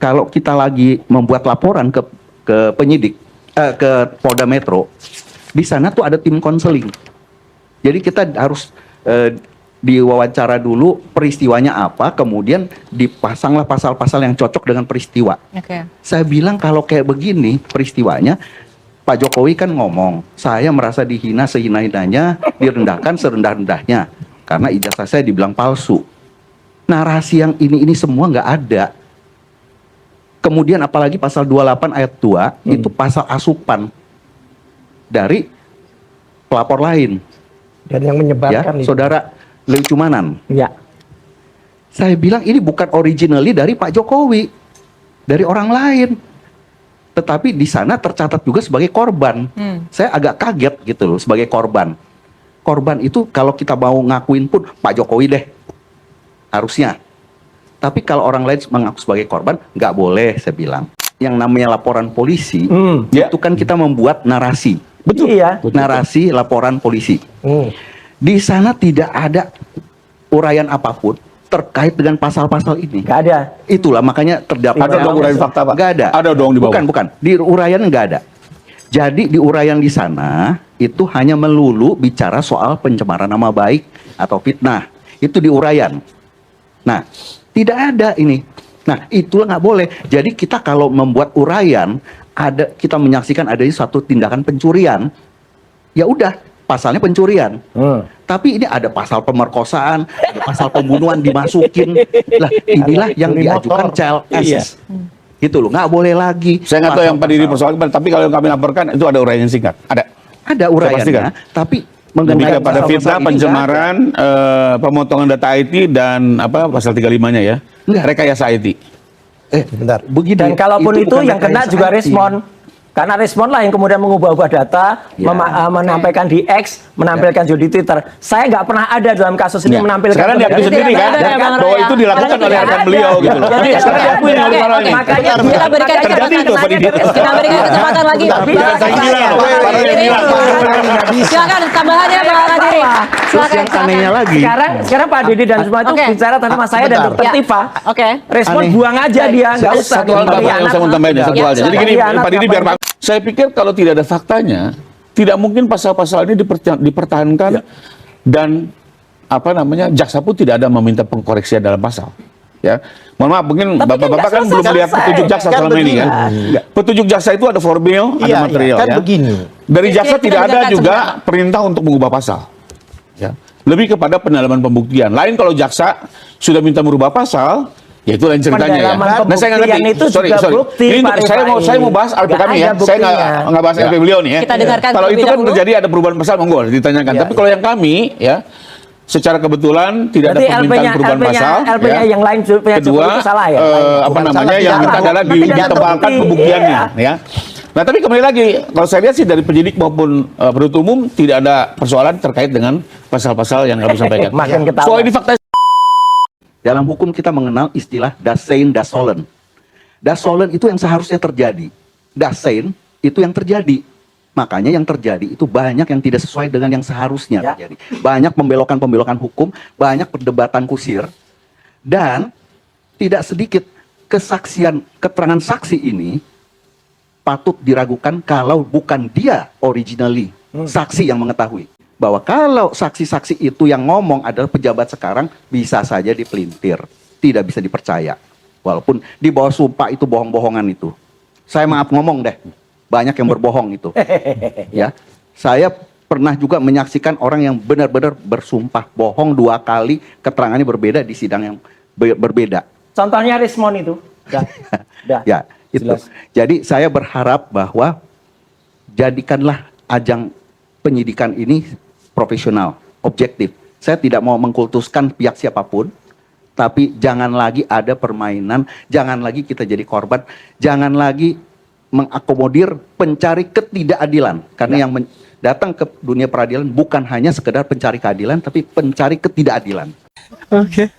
kalau kita lagi membuat laporan ke penyidik, ke Polda Metro, di sana tuh ada tim konseling. Jadi kita harus diwawancara dulu peristiwanya apa, kemudian dipasanglah pasal-pasal yang cocok dengan peristiwa. Saya bilang kalau kayak begini peristiwanya, Pak Jokowi kan ngomong, saya merasa dihina sehina-hinanya, direndahkan serendah-rendahnya, karena ijazah saya dibilang palsu. Narasi yang ini semua nggak ada. Kemudian apalagi pasal 28 ayat 2, itu pasal asupan dari pelapor lain. Dan yang menyebarkan ya, Saudara Lewi Cumanan. Ya. Saya bilang ini bukan originally dari Pak Jokowi, dari orang lain. Tetapi di sana tercatat juga sebagai korban. Saya agak kaget gitu loh, sebagai korban. Korban itu kalau kita mau ngakuin pun Pak Jokowi deh, harusnya. Tapi kalau orang lain mengaku sebagai korban, nggak boleh, saya bilang. Yang namanya laporan polisi, itu kan kita membuat narasi. Betul. Iya. Narasi laporan polisi. Di sana tidak ada uraian apapun terkait dengan pasal-pasal ini. Nggak ada. Itulah makanya terdapat. Ada dong uraian fakta, Pak? Nggak ada. Ada dong di bawah. Bukan. Di uraian nggak ada. Jadi di uraian di sana itu hanya melulu bicara soal pencemaran nama baik atau fitnah. Itu di uraian. Nah, tidak ada ini. Nah, itulah nggak boleh. Jadi kita kalau membuat uraian, kita menyaksikan adanya suatu tindakan pencurian, ya udah pasalnya pencurian. Tapi ini ada pasal pemerkosaan, ada pasal pembunuhan dimasukin. Lah, inilah yang diajukan CLS. Gitu loh, nggak boleh lagi. Saya nggak tahu yang Pak Didi persoalkan, tapi kalau yang kami laporkan itu ada uraian singkat. Ada uraiannya, tapi mengenai pada fitnah, pencemaran, pemotongan data IT dan apa pasal 35-nya ya. Rekayasa IT. Bentar. Begini. Dan kalaupun itu yang kena juga respon. Karena respon lah yang kemudian mengubah-ubah data, menampilkan di X, menampilkan juga di Twitter. Saya nggak pernah ada dalam kasus ini menampilkan. Sekarang diakui sendiri kan, bahwa itu dilakukan oleh rekan beliau gitu loh. Jadi Sekarang diakui oleh orang ini. Makanya kita berikan terjadi itu Pak Didi. Kita berikan kesempatan lagi. Silakan tambahannya Pak Kadiri. Terus yang anehnya lagi. Sekarang Pak Didi dan semua itu bicara tentang Mas saya dan Dr. Tifa. Respon buang aja dia, nggak usah. Satu hal Bapak yang saya mau tambahin ya, satu hal aja. Jadi gini Pak Didi biar Pak. Saya pikir kalau tidak ada faktanya, tidak mungkin pasal-pasal ini dipertahankan dan apa namanya jaksa pun tidak ada meminta pengkoreksian dalam pasal. Ya, mohon maaf, mungkin bapak-bapak kan belum melihat petunjuk jaksa selama ini kan. Petunjuk jaksa itu ada formil, ada material kan ya. begini. Dari jaksa tidak ada juga perintah untuk mengubah pasal. Ya, lebih kepada pendalaman pembuktian. Lain kalau jaksa sudah minta merubah pasal. Ya itu lain ceritanya ya. Nah saya nggak ngerti. Itu sorry. Bukti, ini saya mau bahas LP kami ya. Saya nggak bahas LP beliau nih ya. Kita dengarkan kalau itu kan dahulu. terjadi ada perubahan pasal monggo ditanyakan. Tapi kalau yang kami ya secara kebetulan tidak ada permintaan perubahan pasal. LP-nya yang lain kedua itu salah ya. apa namanya yang minta adalah ditebalkan pembuktiannya ya. Nah tapi kembali lagi kalau saya lihat sih dari penyidik maupun penuntut umum tidak ada persoalan terkait dengan pasal-pasal yang kami sampaikan. Soal ini fakta. Dalam hukum kita mengenal istilah das sein, das sollen. Das sollen itu yang seharusnya terjadi. Das sein itu yang terjadi. Makanya yang terjadi itu banyak yang tidak sesuai dengan yang seharusnya terjadi. Banyak pembelokan-pembelokan hukum, banyak perdebatan kusir. Dan tidak sedikit kesaksian, keterangan saksi ini patut diragukan kalau bukan dia originally saksi yang mengetahui. Bahwa kalau saksi-saksi itu yang ngomong adalah pejabat sekarang, bisa saja dipelintir, tidak bisa dipercaya. Walaupun di bawah sumpah itu bohong-bohongan itu. Saya maaf ngomong deh, banyak yang berbohong itu. Ya, saya pernah juga menyaksikan orang yang benar-benar bersumpah bohong 2 kali, keterangannya berbeda di sidang yang berbeda. Contohnya Rismon itu. Ya, itu. Jelas. Jadi saya berharap bahwa jadikanlah ajang penyidikan ini profesional, objektif. Saya tidak mau mengkultuskan pihak siapapun, tapi jangan lagi ada permainan, jangan lagi kita jadi korban, jangan lagi mengakomodir pencari ketidakadilan. Karena yang datang ke dunia peradilan bukan hanya sekedar pencari keadilan, tapi pencari ketidakadilan. Oke.